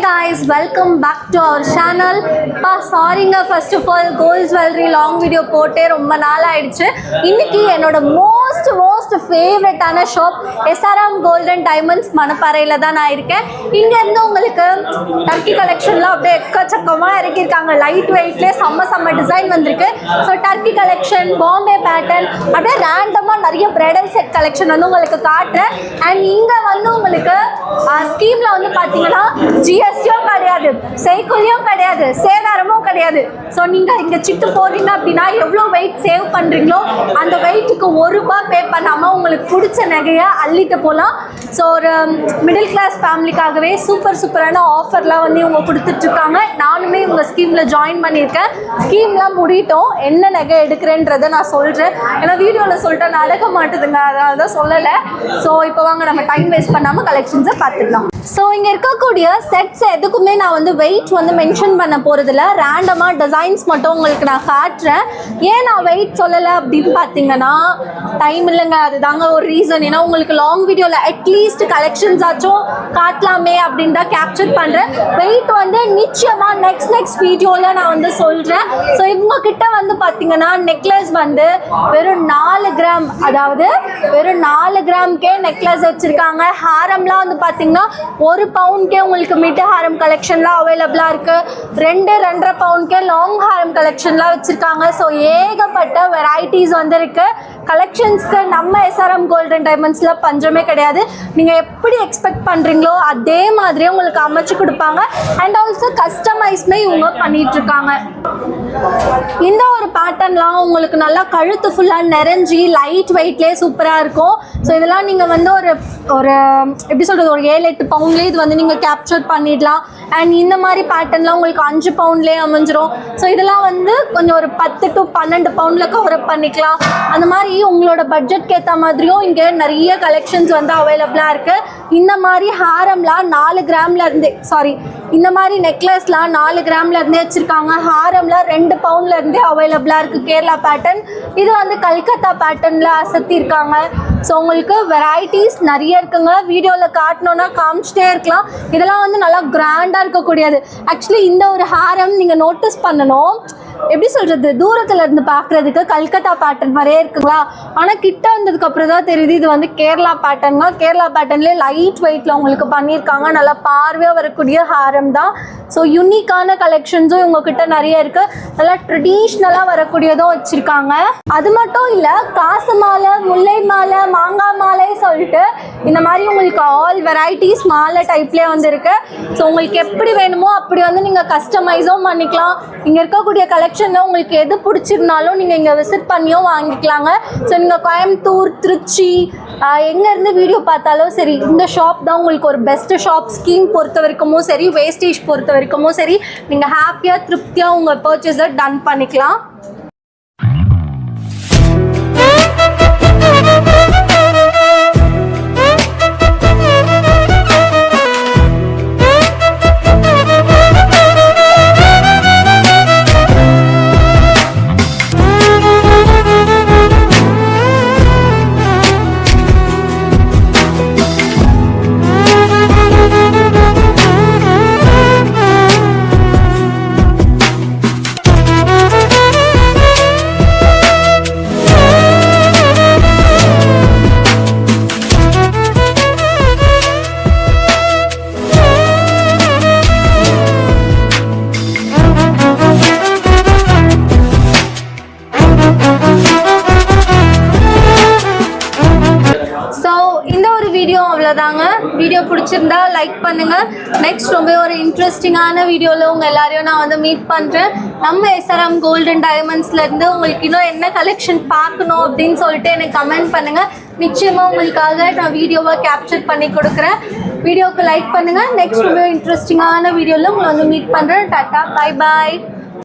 guys, welcome back to our channel. Sorryங்க, first of all gold jewelry long video போட்டே ரொம்ப நாள் ஆயிடுச்சு. இன்னைக்கு என்னோட most favorite ஆன shop SRM Gold and Diamonds மணப்பாறையில தான் நான் இருக்கேன். இங்க இருந்து உங்களுக்கு டர்க்கி கலெக்ஷன்லாம் அப்படியே எக்கச்சக்கமா இறக்கிருக்காங்க. லைட் வெயிட்ல செம்ம டிசைன் வந்திருக்கு. So Turkey collection, Bombay pattern, அப்படியே ரேண்டமா நிறைய பிரைடல் செட் கலெக்ஷன் வந்து உங்களுக்கு காட்டுறேன். அண்ட் இங்க வந்து உங்களுக்கு ஸ்கீம்ல வந்து பாத்தீங்கன்னா ஜிஎஸ்டியும் கிடையாது, செய்கூலியும் கிடையாது, சேதாரமும் கிடையாது. ஸோ நீங்கள் இங்கே சிட்டு போடுறீங்க அப்படின்னா எவ்வளோ வெயிட் சேவ் பண்ணுறீங்களோ அந்த வெயிட்டுக்கு ₹1 பே பண்ணாமல் உங்களுக்கு பிடிச்ச நகையை அள்ளிட்டு போகலாம். ஸோ ஒரு மிடில் கிளாஸ் ஃபேமிலிக்காகவே சூப்பரான ஆஃபர்லாம் வந்து இவங்க கொடுத்துட்ருக்காங்க. நானுமே இவங்க ஸ்கீமில் ஜாயின் பண்ணியிருக்கேன். ஸ்கீம்லாம் முடிட்டோம், என்ன நகை எடுக்கிறேன்றதை நான் சொல்கிறேன். ஏன்னா வீடியோவில் சொல்லிட்டு நடக்க மாட்டுதுங்க, அதனால தான் சொல்லலை. ஸோ இப்போ வாங்க நம்ம டைம் வேஸ்ட் பண்ணாமல் கலெக்ஷன்ஸை பார்த்துக்கலாம். ஸோ இங்கே இருக்கக்கூடிய செட்ஸ் எதுக்குமே நான் வந்து வெயிட் வந்து மென்ஷன் பண்ண போகிறதில்ல, ரேண்டமாக டிசைன்ஸ் மட்டும் உங்களுக்கு நான் காட்டுறேன். ஏன் நான் வெயிட் சொல்லலை அப்படின்னு பார்த்தீங்கன்னா டைம் இல்லைங்க, அதுதாங்க ஒரு ரீசன். ஏன்னா உங்களுக்கு லாங் வீடியோவில் அட்லீஸ்ட் கலெக்ஷன்ஸ் ஆச்சும் காட்டலாமே அப்படின்னு தான் கேப்சர் பண்ணுறேன். வெயிட் வந்து நிச்சயமாக நெக்ஸ்ட் வீடியோவில் நான் வந்து சொல்கிறேன். ஸோ இவங்கக்கிட்ட வந்து பார்த்தீங்கன்னா நெக்லஸ் வந்து வெறும் 4 கிராம், அதாவது வெறும் 4 கிராம்க்கே நெக்லஸ் வச்சுருக்காங்க. ஹாரம்லாம் வந்து பார்த்தீங்கன்னா 1 பவுண்ட்கே உங்களுக்கு மிட் ஹாரம் கலெக்ஷன்லாம் அவைலபிளாக இருக்குது. 2.5 பவுண்ட்கே லாங் ஹாரம் கலெக்ஷன்லாம் வச்சுருக்காங்க. ஸோ ஏகப்பட்ட வெரைட்டிஸ் வந்து இருக்குது. கலெக்ஷன்ஸ்க்கு நம்ம SRM Gold and Diamondsல பஞ்சமே கிடையாது. நீங்கள் எப்படி எக்ஸ்பெக்ட் பண்ணுறீங்களோ அதே மாதிரியே உங்களுக்கு அமைச்சு கொடுப்பாங்க. அண்ட் ஆல்சோ கஸ்டமைஸ்மே இவங்க பண்ணிகிட்ருக்காங்க. இந்த ஒரு பேட்டர்ன்லாம் உங்களுக்கு நல்லா கழுத்து ஃபுல்லாக நிறைஞ்சி லைட் வெயிட்லேயே சூப்பராக இருக்கும். ஸோ இதெல்லாம் நீங்கள் வந்து ஒரு எப்படி சொல்கிறது, ஒரு 7-8 பவுண்ட்லேயே இது வந்து நீங்கள் கேப்சர் பண்ணிடலாம். அண்ட் இந்த மாதிரி பேட்டர்ன்லாம் உங்களுக்கு 5 பவுண்ட்லேயே அமைஞ்சிரும். ஸோ இதெல்லாம் வந்து கொஞ்சம் ஒரு 10 to 12 பவுண்டில் கவரப் பண்ணிக்கலாம். அந்த மாதிரி உங்களோட பட்ஜெட்க்கு ஏற்ற மாதிரியும் இங்கே நிறைய கலெக்ஷன்ஸ் வந்து அவைலபிளாக இருக்குது. இந்த மாதிரி ஹாரம்லாம் 4 கிராம்லேருந்தே, இந்த மாதிரி நெக்லஸ்லாம் 4 கிராம்லேருந்தே வச்சுருக்காங்க. ஹாரம்லாம் 2 பவுண்ட்லேருந்தே அவைலபிளாக இருக்குது. கேரளா பேட்டர்ன், இது வந்து கல்கத்தா பேட்டர்னில் அசத்திருக்காங்க. ஸோ உங்களுக்கு வெரைட்டிஸ் நிறைய இருக்குங்க. வீடியோவில் காட்டணுன்னா காமிச்சிட்டே இருக்கலாம். இதெல்லாம் வந்து நல்லா கிராண்டாக இருக்கக்கூடியது. ஆக்சுவலி இந்த ஒரு ஹாரம் நீங்கள் நோட்டீஸ் பண்ணணும், எப்படி சொல்கிறது, தூரத்தில் இருந்து பார்க்குறதுக்கு கல்கத்தா பேட்டர்ன் மாதிரியே இருக்குங்களா, ஆனால் கிட்ட வந்ததுக்கப்புறம் தான் தெரியுது இது வந்து கேரளா பேட்டர்னுங்க. கேரளா பேட்டர்ன்லேயே லைட் வெயிட்டில் உங்களுக்கு பண்ணியிருக்காங்க. நல்லா பார்வையாக வரக்கூடிய ஹாரம் தான். ஸோ யூனிக்கான கலெக்ஷன்ஸும் இவங்கக்கிட்ட நிறைய இருக்குது. நல்லா ட்ரெடிஷ்னலாக வரக்கூடியதும் வச்சுருக்காங்க. அது மட்டும் இல்லை, காசு மாலை, முல்லை மாலை, மாங்காய் மாலை சொல்லிட்டு இந்த மாதிரி உங்களுக்கு ஆல் வெரைட்டிஸ் மாலை டைப்லேயே வந்து இருக்குது. ஸோ உங்களுக்கு எப்படி வேணுமோ அப்படி வந்து நீங்கள் கஸ்டமைஸும் பண்ணிக்கலாம். இங்கே இருக்கக்கூடிய கலெக்ஷனில் உங்களுக்கு எது பிடிச்சிருந்தாலும் நீங்கள் இங்கே விசிட் பண்ணியும் வாங்கிக்கலாங்க. ஸோ நீங்கள் கோயம்புத்தூர், திருச்சி, எங்கேருந்து வீடியோ பார்த்தாலும் சரி, இந்த ஷாப் தான் உங்களுக்கு ஒரு பெஸ்ட்டு ஷாப். ஸ்கீம் பொறுத்த வரைக்கும் சரி, வேஸ்டேஜ் பொறுத்த வரைக்கும் சரி, நீங்கள் ஹாப்பியாக திருப்தியாக உங்கள் பர்ச்சேஸை டன் பண்ணிக்கலாம். அவ்வளோதாங்க. வீடியோ பிடிச்சிருந்தா லைக் பண்ணுங்கள். நெக்ஸ்ட் ரொம்ப ஒரு இன்ட்ரெஸ்டிங்கான வீடியோவில் உங்கள் எல்லாரையும் நான் வந்து மீட் பண்ணுறேன். நம்ம SRM Gold and Diamondsலேருந்து உங்களுக்கு இன்னும் என்ன கலெக்ஷன் பார்க்கணும் அப்படின்னு சொல்லிட்டு எனக்கு கமெண்ட் பண்ணுங்கள். நிச்சயமாக உங்களுக்காக நான் வீடியோவை கேப்சர் பண்ணி கொடுக்குறேன். வீடியோவுக்கு லைக் பண்ணுங்கள். நெக்ஸ்ட் ரொம்ப இன்ட்ரெஸ்டிங்கான வீடியோவில் உங்களை வந்து மீட் பண்ணுறேன். Tata, bye bye.